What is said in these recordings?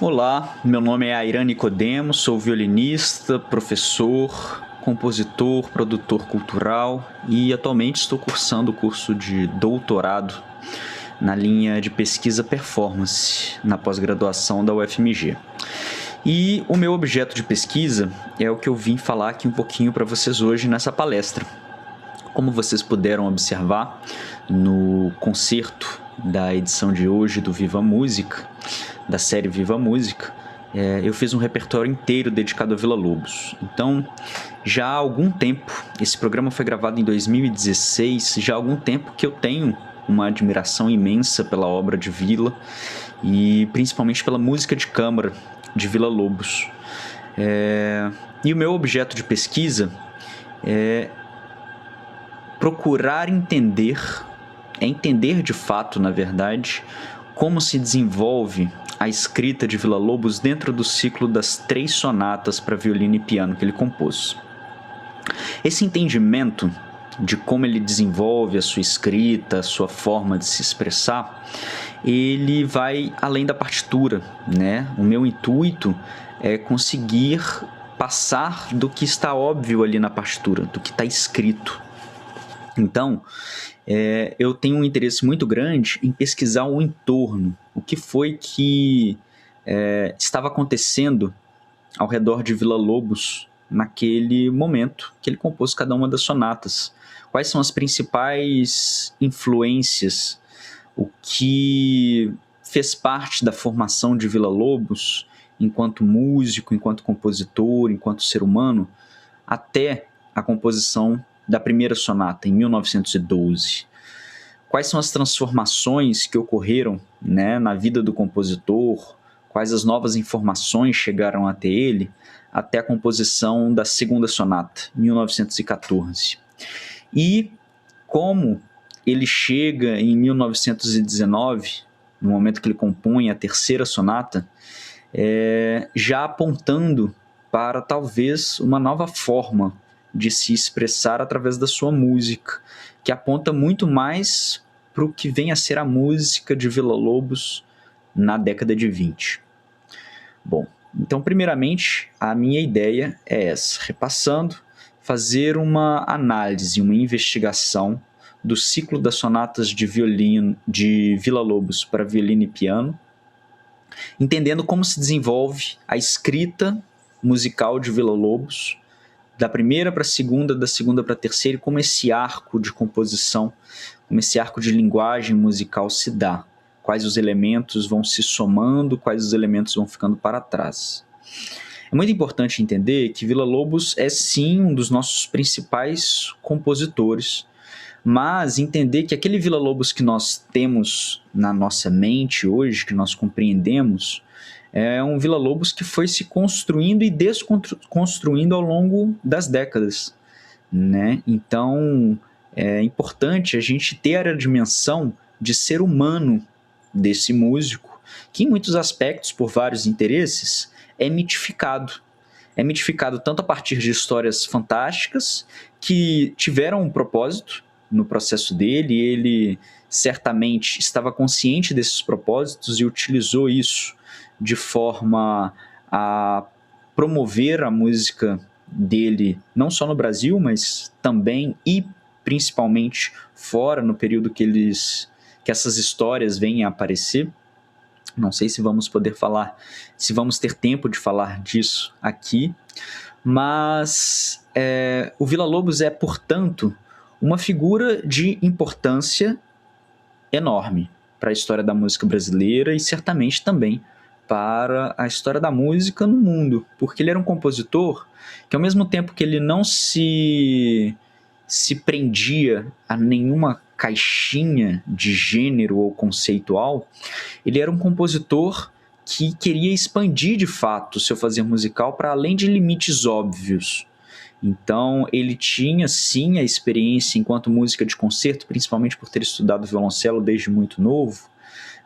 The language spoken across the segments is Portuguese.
Olá, meu nome é Airan Nicodemo, sou violinista, professor, compositor, produtor cultural e atualmente estou cursando o curso de doutorado na linha de pesquisa performance na pós-graduação da UFMG. E o meu objeto de pesquisa é o que eu vim falar aqui um pouquinho para vocês hoje nessa palestra. Como vocês puderam observar no concerto da edição de hoje do Viva Música, da série Viva Música, eu fiz um repertório inteiro dedicado a Villa-Lobos. Então, já há algum tempo, esse programa foi gravado em 2016, já há algum tempo que eu tenho uma admiração imensa pela obra de Villa e principalmente pela música de câmara de Villa-Lobos. E o meu objeto de pesquisa é procurar entender de fato, na verdade, como se desenvolve a escrita de Villa-Lobos dentro do ciclo das 3 sonatas para violino e piano que ele compôs. Esse entendimento de como ele desenvolve a sua escrita, a sua forma de se expressar, ele vai além da partitura, né? O meu intuito é conseguir passar do que está óbvio ali na partitura, do que está escrito. Então, eu tenho um interesse muito grande em pesquisar o entorno, o que foi que estava acontecendo ao redor de Villa-Lobos naquele momento que ele compôs cada uma das sonatas. Quais são as principais influências, o que fez parte da formação de Villa-Lobos enquanto músico, enquanto compositor, enquanto ser humano, até a composição da primeira sonata, em 1912. Quais são as transformações que ocorreram, né, na vida do compositor, quais as novas informações chegaram até ele, até a composição da segunda sonata, 1914. E como ele chega em 1919, no momento que ele compõe a terceira sonata, já apontando para talvez uma nova forma de se expressar através da sua música, que aponta muito mais para o que vem a ser a música de Villa-Lobos na década de 20. Bom, então primeiramente a minha ideia é essa, repassando, fazer uma análise, uma investigação do ciclo das sonatas de violino de Villa-Lobos para violino e piano, entendendo como se desenvolve a escrita musical de Villa-Lobos, da primeira para a segunda, da segunda para a terceira, e como esse arco de composição, como esse arco de linguagem musical se dá, quais os elementos vão se somando, quais os elementos vão ficando para trás. É muito importante entender que Villa-Lobos é sim um dos nossos principais compositores, mas entender que aquele Villa-Lobos que nós temos na nossa mente hoje, que nós compreendemos, é um Villa-Lobos que foi se construindo e desconstruindo ao longo das décadas, né? Então, é importante a gente ter a dimensão de ser humano desse músico, que em muitos aspectos, por vários interesses, é mitificado. É mitificado tanto a partir de histórias fantásticas que tiveram um propósito no processo dele, e ele certamente estava consciente desses propósitos e utilizou isso de forma a promover a música dele, não só no Brasil, mas também e principalmente fora, no período que essas histórias vêm a aparecer. Não sei se vamos poder falar, se vamos ter tempo de falar disso aqui, mas o Villa-Lobos é, portanto, uma figura de importância enorme para a história da música brasileira e certamente também para a história da música no mundo, porque ele era um compositor que, ao mesmo tempo que ele não se prendia a nenhuma caixinha de gênero ou conceitual, ele era um compositor que queria expandir de fato o seu fazer musical para além de limites óbvios. Então, ele tinha sim a experiência enquanto música de concerto, principalmente por ter estudado violoncelo desde muito novo,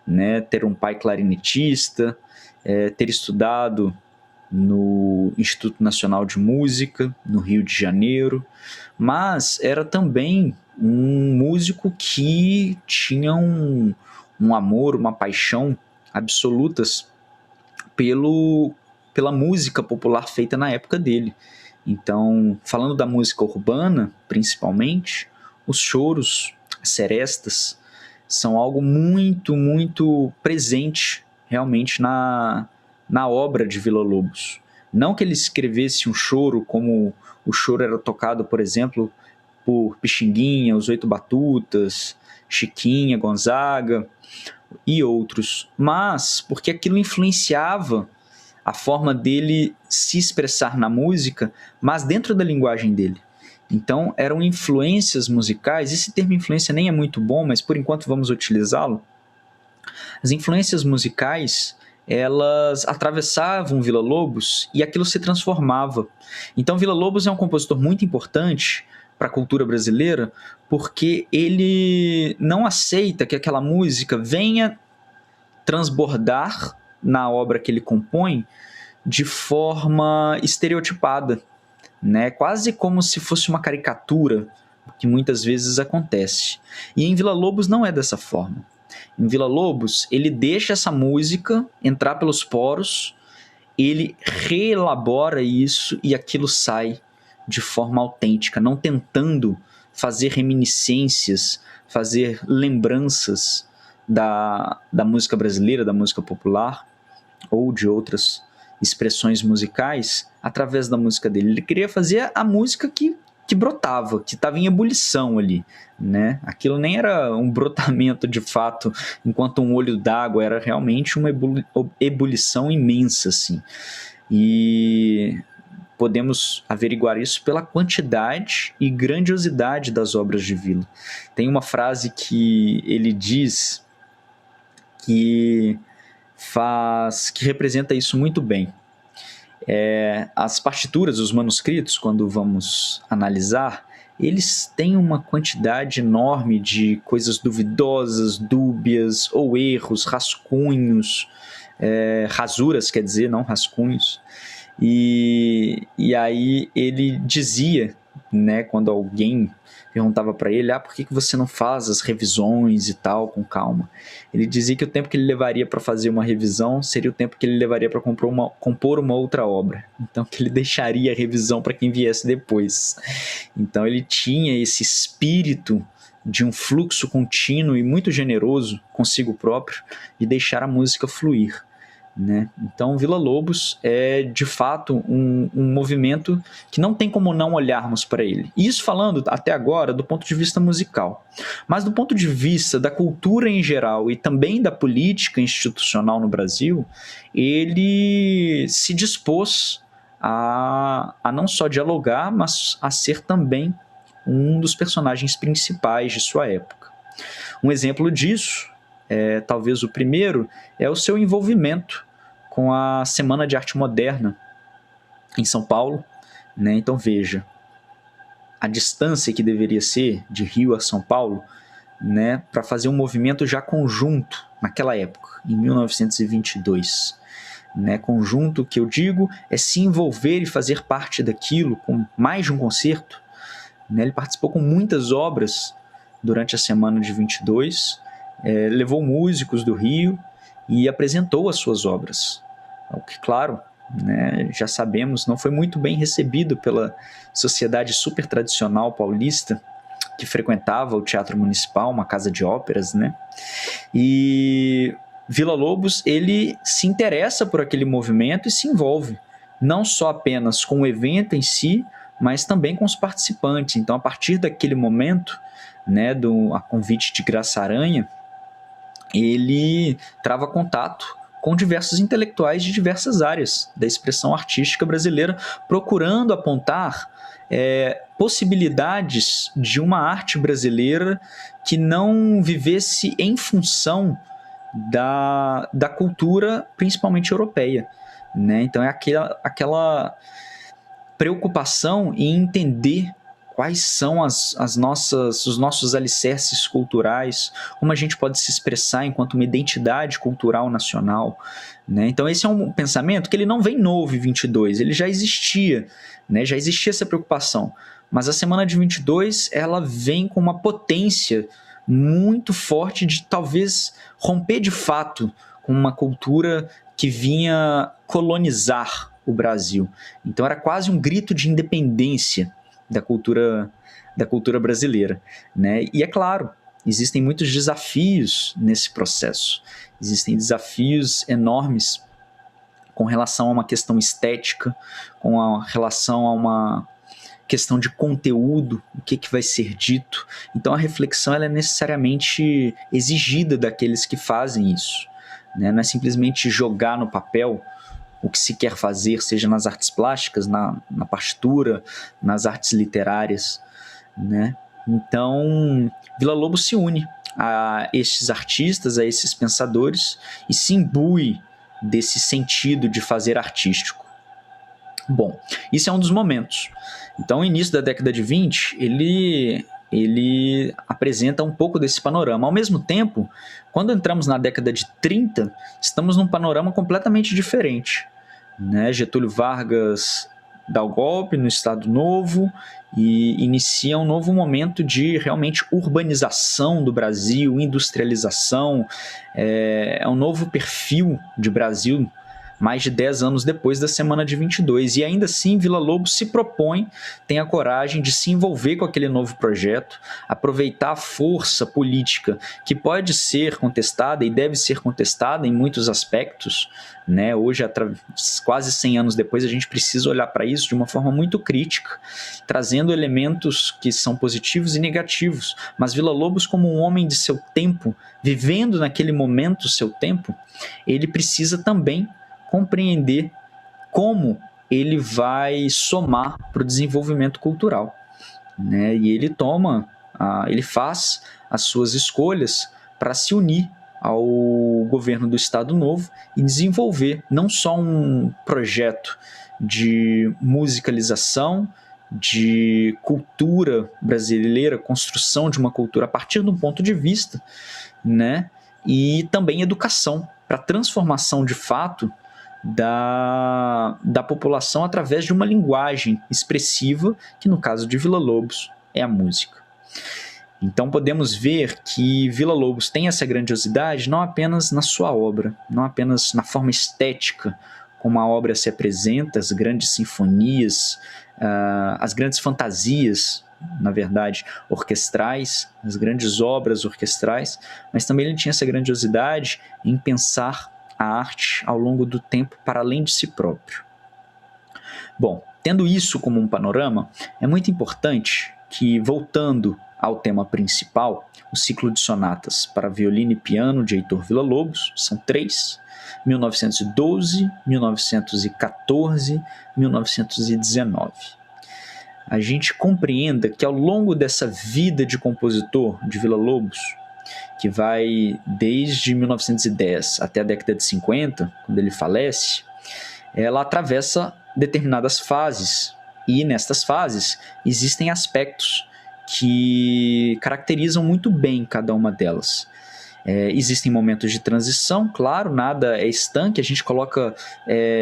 né? Ter um pai clarinetista, ter estudado no Instituto Nacional de Música, no Rio de Janeiro, mas era também um músico que tinha um amor, uma paixão absolutas pela música popular feita na época dele. Então, falando da música urbana, principalmente, os choros, as serestas, são algo muito, muito presente realmente na obra de Villa-Lobos. Não que ele escrevesse um choro como o choro era tocado, por exemplo, por Pixinguinha, os Oito Batutas, Chiquinha, Gonzaga e outros, mas porque aquilo influenciava a forma dele se expressar na música, mas dentro da linguagem dele. Então, eram influências musicais. Esse termo influência nem é muito bom, mas por enquanto vamos utilizá-lo. As influências musicais, elas atravessavam Villa-Lobos e aquilo se transformava. Então, Villa-Lobos é um compositor muito importante para a cultura brasileira, porque ele não aceita que aquela música venha transbordar na obra que ele compõe de forma estereotipada, né? Quase como se fosse uma caricatura, que muitas vezes acontece. E em Villa-Lobos não é dessa forma. Em Villa-Lobos, ele deixa essa música entrar pelos poros, ele reelabora isso e aquilo sai de forma autêntica, não tentando fazer reminiscências, fazer lembranças da música brasileira, da música popular ou de outras expressões musicais através da música dele. Ele queria fazer a música que brotava, que estava em ebulição ali, né? Aquilo nem era um brotamento de fato, enquanto um olho d'água, era realmente uma ebulição imensa, assim. E podemos averiguar isso pela quantidade e grandiosidade das obras de Villa. Tem uma frase que ele diz que representa isso muito bem. As partituras, os manuscritos, quando vamos analisar, eles têm uma quantidade enorme de coisas duvidosas, dúbias ou erros, rascunhos, rasuras, quer dizer, não rascunhos. E aí ele dizia, né, quando alguém perguntava para ele, por que você não faz as revisões e tal, com calma? Ele dizia que o tempo que ele levaria para fazer uma revisão seria o tempo que ele levaria para compor uma outra obra. Então, que ele deixaria a revisão para quem viesse depois. Então, ele tinha esse espírito de um fluxo contínuo e muito generoso consigo próprio de deixar a música fluir, né? Então, Villa-Lobos é, de fato, um movimento que não tem como não olharmos para ele. Isso falando, até agora, do ponto de vista musical. Mas do ponto de vista da cultura em geral e também da política institucional no Brasil, ele se dispôs a não só dialogar, mas a ser também um dos personagens principais de sua época. Um exemplo disso, talvez o primeiro, é o seu envolvimento com a Semana de Arte Moderna em São Paulo, né? Então veja, a distância que deveria ser de Rio a São Paulo, né, para fazer um movimento já conjunto naquela época, em 1922. Né, conjunto que eu digo é se envolver e fazer parte daquilo com mais de um concerto. Né? Ele participou com muitas obras durante a Semana de 22, levou músicos do Rio e apresentou as suas obras. O que, claro, né, já sabemos, não foi muito bem recebido pela sociedade super tradicional paulista que frequentava o Teatro Municipal, uma casa de óperas, né? E Villa-Lobos, ele se interessa por aquele movimento e se envolve, não só apenas com o evento em si, mas também com os participantes. Então, a partir daquele momento, né, a convite de Graça Aranha, ele trava contato com diversos intelectuais de diversas áreas da expressão artística brasileira, procurando apontar possibilidades de uma arte brasileira que não vivesse em função da cultura, principalmente europeia. Né? Então, é aquela preocupação em entender quais são os nossos alicerces culturais, como a gente pode se expressar enquanto uma identidade cultural nacional. Né? Então, esse é um pensamento que ele não vem novo em 22, ele já existia, né? Já existia essa preocupação. Mas a Semana de 22, ela vem com uma potência muito forte de talvez romper de fato com uma cultura que vinha colonizar o Brasil. Então era quase um grito de independência da cultura brasileira, né? E é claro, existem muitos desafios nesse processo. Existem desafios enormes com relação a uma questão estética, com relação a uma questão de conteúdo, o que vai ser dito. Então a reflexão ela é necessariamente exigida daqueles que fazem isso, né? Não é simplesmente jogar no papel o que se quer fazer, seja nas artes plásticas, na partitura, nas artes literárias, né? Então Villa-Lobos se une a estes artistas, a esses pensadores e se imbui desse sentido de fazer artístico. Bom, isso é um dos momentos. Então, o início da década de 20, ele apresenta um pouco desse panorama. Ao mesmo tempo, quando entramos na década de 30, estamos num panorama completamente diferente, né? Getúlio Vargas dá o golpe no Estado Novo e inicia um novo momento de realmente urbanização do Brasil, industrialização, é um novo perfil de Brasil, mais de 10 anos depois da Semana de 22. E ainda assim, Villa-Lobos se propõe, tem a coragem de se envolver com aquele novo projeto, aproveitar a força política que pode ser contestada e deve ser contestada em muitos aspectos, né? Hoje, quase 100 anos depois, a gente precisa olhar para isso de uma forma muito crítica, trazendo elementos que são positivos e negativos. Mas Villa-Lobos, como um homem de seu tempo, vivendo naquele momento seu tempo, ele precisa também compreender como ele vai somar para o desenvolvimento cultural, né? E ele faz as suas escolhas para se unir ao governo do Estado Novo e desenvolver não só um projeto de musicalização, de cultura brasileira, construção de uma cultura a partir de um ponto de vista, né? E também educação, para transformação de fato da população através de uma linguagem expressiva, que no caso de Villa-Lobos é a música. Então podemos ver que Villa-Lobos tem essa grandiosidade não apenas na sua obra, não apenas na forma estética como a obra se apresenta, as grandes sinfonias, as grandes fantasias, na verdade, orquestrais, as grandes obras orquestrais, mas também ele tinha essa grandiosidade em pensar a arte ao longo do tempo para além de si próprio. Bom, tendo isso como um panorama, é muito importante que, voltando ao tema principal, o ciclo de sonatas para violino e piano de Heitor Villa-Lobos, são 3, 1912, 1914, 1919. A gente compreenda que ao longo dessa vida de compositor de Villa-Lobos, que vai desde 1910 até a década de 50, quando ele falece, ela atravessa determinadas fases, e nestas fases existem aspectos que caracterizam muito bem cada uma delas. Existem momentos de transição, claro, nada é estanque, a gente coloca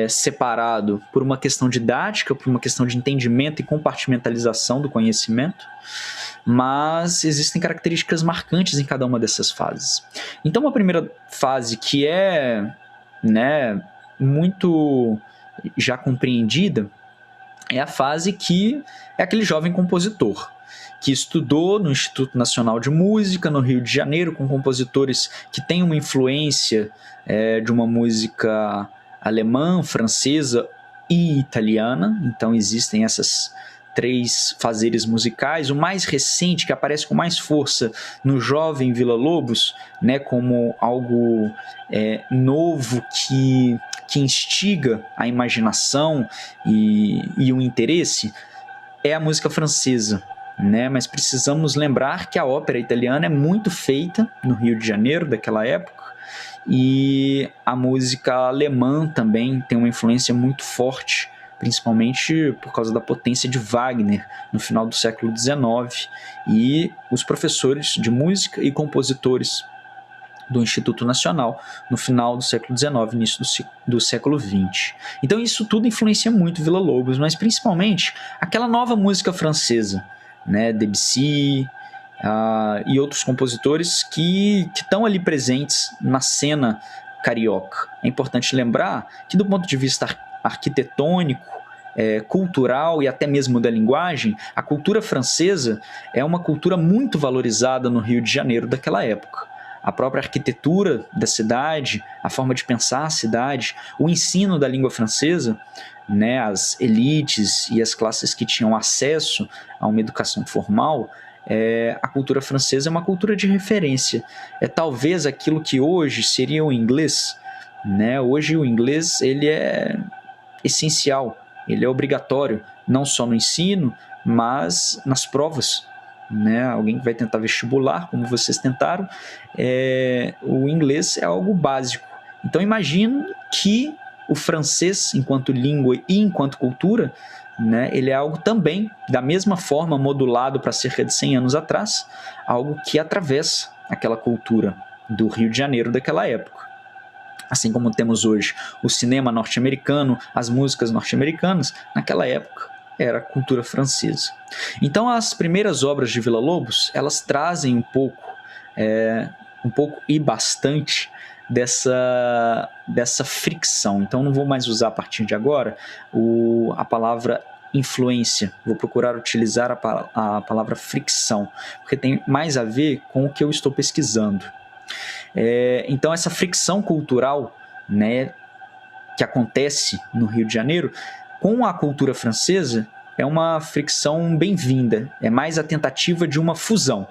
separado por uma questão didática, por uma questão de entendimento e compartimentalização do conhecimento, mas existem características marcantes em cada uma dessas fases. Então, uma primeira fase que é, né, muito já compreendida é a fase que é aquele jovem compositor que estudou no Instituto Nacional de Música, no Rio de Janeiro, com compositores que têm uma influência de uma música alemã, francesa e italiana. Então existem essas 3 fazeres musicais. O mais recente, que aparece com mais força no jovem Villa-Lobos, né, como algo novo que instiga a imaginação e o interesse, é a música francesa, né? Mas precisamos lembrar que a ópera italiana é muito feita no Rio de Janeiro daquela época, e a música alemã também tem uma influência muito forte, principalmente por causa da potência de Wagner no final do século XIX, e os professores de música e compositores do Instituto Nacional no final do século XIX, início do século XX. Então isso tudo influencia muito Villa-Lobos, mas principalmente aquela nova música francesa, né, Debussy e outros compositores que estão ali presentes na cena carioca. É importante lembrar que, do ponto de vista arquitetônico, cultural e até mesmo da linguagem, a cultura francesa é uma cultura muito valorizada no Rio de Janeiro daquela época. A própria arquitetura da cidade, a forma de pensar a cidade, o ensino da língua francesa, né, as elites e as classes que tinham acesso a uma educação formal, a cultura francesa é uma cultura de referência. É talvez aquilo que hoje seria o inglês, né? Hoje o inglês ele é essencial, ele é obrigatório, não só no ensino, mas nas provas. Né? Alguém que vai tentar vestibular, como vocês tentaram, o inglês é algo básico. Então imagino que o francês, enquanto língua e enquanto cultura, né, ele é algo também, da mesma forma, modulado para cerca de 100 anos atrás, algo que atravessa aquela cultura do Rio de Janeiro daquela época. Assim como temos hoje o cinema norte-americano, as músicas norte-americanas, naquela época era a cultura francesa. Então as primeiras obras de Villa-Lobos, elas trazem um pouco e bastante dessa fricção. Então não vou mais usar a partir de agora a palavra influência, vou procurar utilizar a palavra fricção, porque tem mais a ver com o que eu estou pesquisando. Então essa fricção cultural, né, que acontece no Rio de Janeiro com a cultura francesa é uma fricção bem-vinda, é mais a tentativa de uma fusão.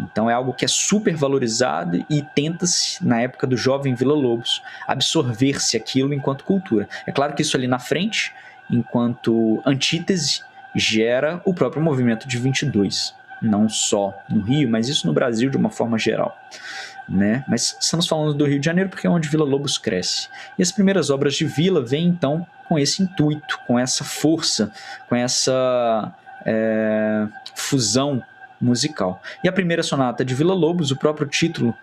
Então é algo que é super valorizado e tenta-se, na época do jovem Villa-Lobos, absorver-se aquilo enquanto cultura. É claro que isso ali na frente, enquanto antítese, gera o próprio movimento de 22, não só no Rio, mas isso no Brasil de uma forma geral. Né? Mas estamos falando do Rio de Janeiro porque é onde Villa-Lobos cresce. E as primeiras obras de Villa vêm então com esse intuito, com essa força, com essa fusão musical. E a primeira sonata de Villa-Lobos, o próprio título,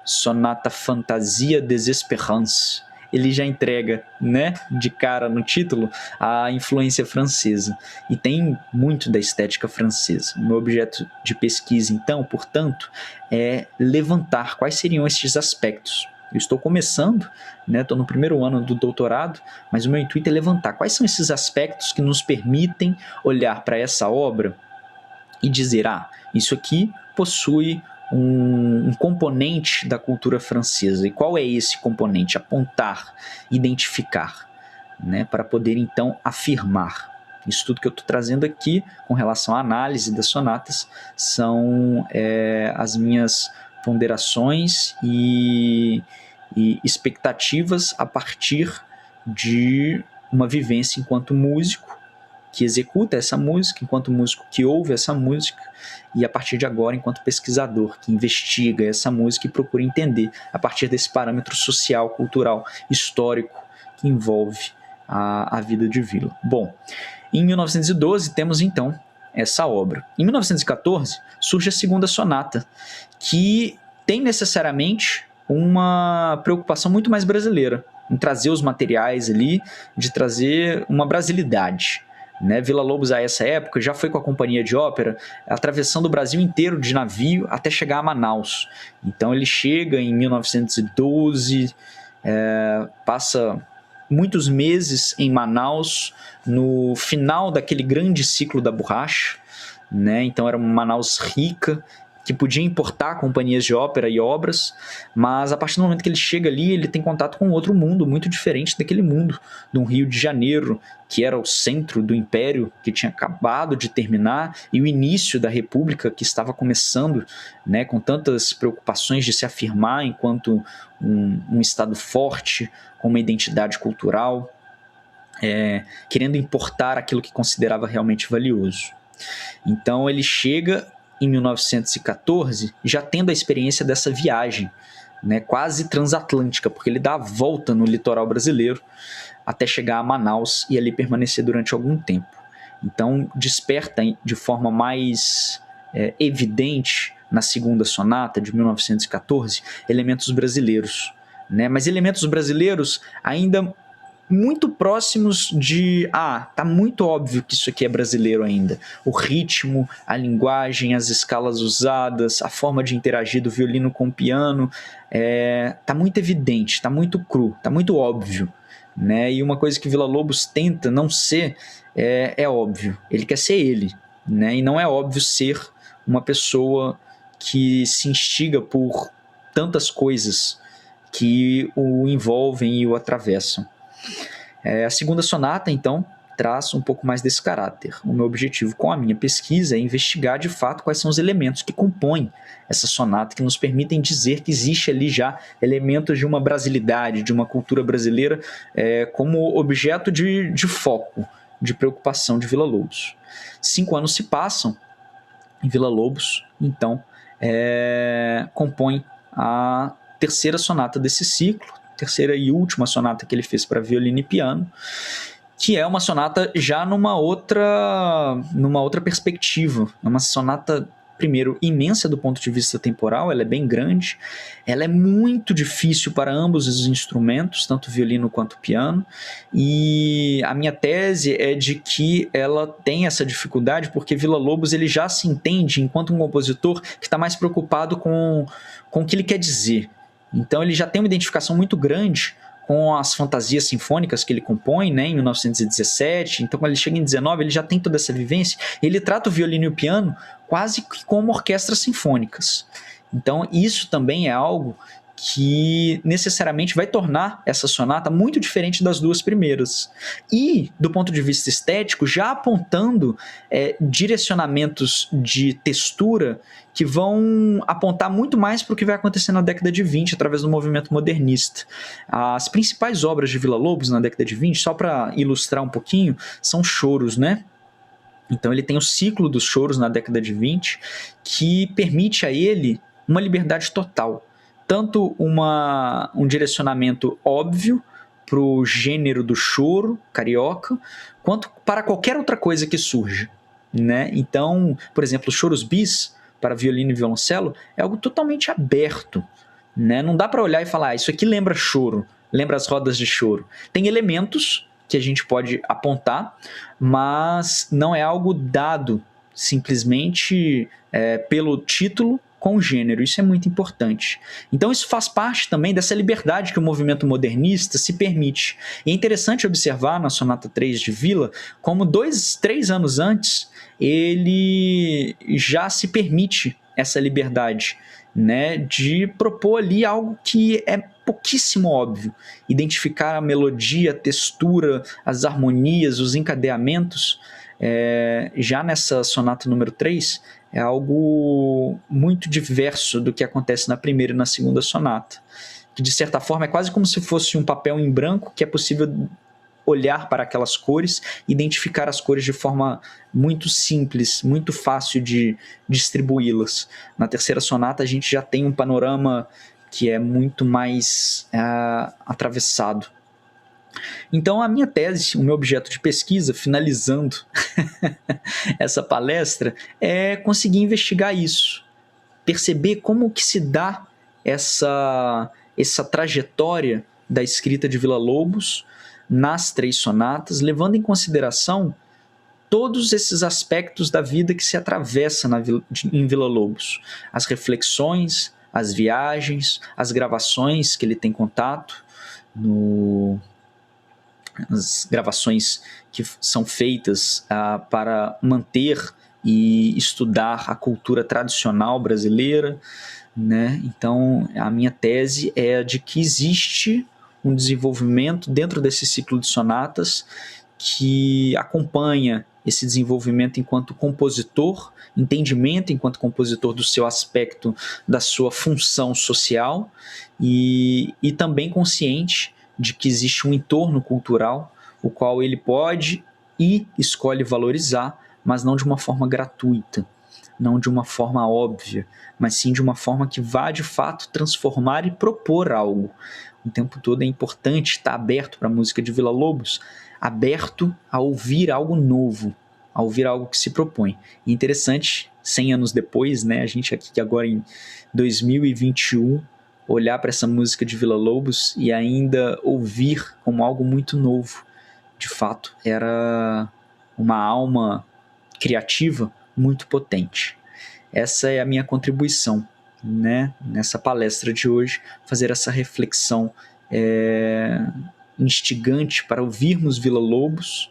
Sonata Fantasia des Espérances, ele já entrega, né, de cara no título a influência francesa e tem muito da estética francesa. O meu objeto de pesquisa, então, portanto, é levantar quais seriam esses aspectos. Eu estou começando, né, estou no primeiro ano do doutorado, mas o meu intuito é levantar quais são esses aspectos que nos permitem olhar para essa obra e dizer, isso aqui possui um componente da cultura francesa. E qual é esse componente? Apontar, identificar, né, para poder então afirmar. Isso tudo que eu estou trazendo aqui com relação à análise das sonatas são as minhas ponderações e expectativas a partir de uma vivência enquanto músico que executa essa música, enquanto músico que ouve essa música, e a partir de agora, enquanto pesquisador que investiga essa música e procura entender a partir desse parâmetro social, cultural, histórico que envolve a vida de Villa. Bom, em 1912 temos então essa obra. Em 1914 surge a segunda sonata, que tem necessariamente uma preocupação muito mais brasileira, em trazer os materiais ali, de trazer uma brasilidade. Né? Villa-Lobos a essa época já foi com a companhia de ópera atravessando o Brasil inteiro de navio até chegar a Manaus. Então ele chega em 1912, passa muitos meses em Manaus no final daquele grande ciclo da borracha, né? Então era uma Manaus rica, que podia importar companhias de ópera e obras, mas a partir do momento que ele chega ali, ele tem contato com outro mundo muito diferente daquele mundo do Rio de Janeiro, que era o centro do império que tinha acabado de terminar, e o início da república que estava começando, né, com tantas preocupações de se afirmar enquanto um estado forte, com uma identidade cultural, querendo importar aquilo que considerava realmente valioso. Então ele chega em 1914, já tendo a experiência dessa viagem, né, quase transatlântica, porque ele dá a volta no litoral brasileiro até chegar a Manaus e ali permanecer durante algum tempo. Então desperta de forma mais evidente na segunda sonata de 1914 elementos brasileiros, né, mas elementos brasileiros ainda muito próximos de, tá muito óbvio que isso aqui é brasileiro ainda. O ritmo, a linguagem, as escalas usadas, a forma de interagir do violino com o piano, tá muito evidente, tá muito cru, tá muito óbvio, né? E uma coisa que Villa-Lobos tenta não ser é óbvio, ele quer ser ele, né? E não é óbvio ser uma pessoa que se instiga por tantas coisas que o envolvem e o atravessam. A segunda sonata, então, traz um pouco mais desse caráter. O meu objetivo com a minha pesquisa é investigar de fato quais são os elementos que compõem essa sonata, que nos permitem dizer que existe ali já elementos de uma brasilidade, de uma cultura brasileira, como objeto de foco, de preocupação de Villa-Lobos. 5 anos se passam e Villa-Lobos, então, compõe a terceira sonata desse ciclo, terceira e última sonata que ele fez para violino e piano, que é uma sonata já numa outra perspectiva, uma sonata, primeiro, imensa do ponto de vista temporal, ela é bem grande, ela é muito difícil para ambos os instrumentos, tanto o violino quanto o piano, e a minha tese é de que ela tem essa dificuldade porque Villa-Lobos ele já se entende enquanto um compositor que está mais preocupado com o que ele quer dizer. Então ele já tem uma identificação muito grande com as fantasias sinfônicas que ele compõe, né, em 1917. Então, quando ele chega em 19, ele já tem toda essa vivência. Ele trata o violino e o piano quase que como orquestras sinfônicas. Então, isso também é algo que necessariamente vai tornar essa sonata muito diferente das duas primeiras. E, do ponto de vista estético, já apontando direcionamentos de textura que vão apontar muito mais para o que vai acontecer na década de 20 através do movimento modernista. As principais obras de Villa-Lobos na década de 20, só para ilustrar um pouquinho, são choros, né? Então ele tem o ciclo dos choros na década de 20, que permite a ele uma liberdade total. Tanto um direcionamento óbvio para o gênero do choro carioca, quanto para qualquer outra coisa que surja, né? Então, por exemplo, os choros bis para violino e violoncelo é algo totalmente aberto, né? Não dá para olhar e falar, isso aqui lembra choro, lembra as rodas de choro. Tem elementos que a gente pode apontar, mas não é algo dado simplesmente pelo título com o gênero. Isso é muito importante. Então isso faz parte também dessa liberdade que o movimento modernista se permite. E é interessante observar na Sonata 3 de Villa como 3 anos antes ele já se permite essa liberdade, né, de propor ali algo que é pouquíssimo óbvio, identificar a melodia, a textura, as harmonias, os encadeamentos. Já nessa sonata número 3 é algo muito diverso do que acontece na primeira e na segunda sonata, que de certa forma é quase como se fosse um papel em branco que é possível olhar para aquelas cores, identificar as cores de forma muito simples, muito fácil de distribuí-las. Na terceira sonata a gente já tem um panorama que é muito mais atravessado. Então a minha tese, o meu objeto de pesquisa, finalizando essa palestra, é conseguir investigar isso, perceber como que se dá essa trajetória da escrita de Villa-Lobos nas 3 sonatas, levando em consideração todos esses aspectos da vida que se atravessa em Villa-Lobos. As reflexões, as viagens, as gravações que ele tem contato, as gravações que são feitas para manter e estudar a cultura tradicional brasileira, né? Então, a minha tese é de que existe um desenvolvimento dentro desse ciclo de sonatas que acompanha esse desenvolvimento enquanto compositor, entendimento enquanto compositor do seu aspecto, da sua função social e também consciente de que existe um entorno cultural o qual ele pode e escolhe valorizar, mas não de uma forma gratuita, não de uma forma óbvia, mas sim de uma forma que vá de fato transformar e propor algo. O tempo todo é importante estar aberto para a música de Villa-Lobos, aberto a ouvir algo novo, a ouvir algo que se propõe. E interessante, 100 anos depois, né, a gente aqui agora em 2021, olhar para essa música de Villa-Lobos e ainda ouvir como algo muito novo. De fato, era uma alma criativa muito potente. Essa é a minha contribuição, né, nessa palestra de hoje, fazer essa reflexão instigante para ouvirmos Villa-Lobos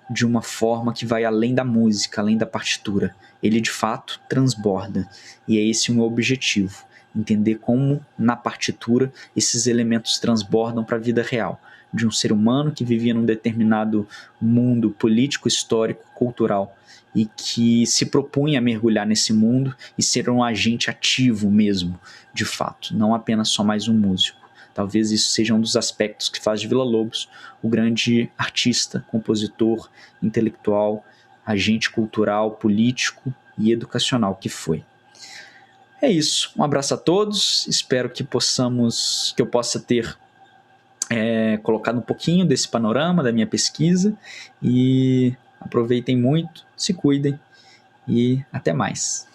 de uma forma que vai além da música, além da partitura. Ele de fato transborda, e é esse o meu objetivo, entender como na partitura esses elementos transbordam para a vida real, de um ser humano que vivia num determinado mundo político, histórico, cultural, e que se propunha a mergulhar nesse mundo e ser um agente ativo mesmo, de fato, não apenas só mais um músico. Talvez isso seja um dos aspectos que faz de Villa-Lobos o grande artista, compositor, intelectual, agente cultural, político e educacional que foi. É isso, um abraço a todos, espero que eu possa ter colocado um pouquinho desse panorama da minha pesquisa, e aproveitem muito, se cuidem e até mais.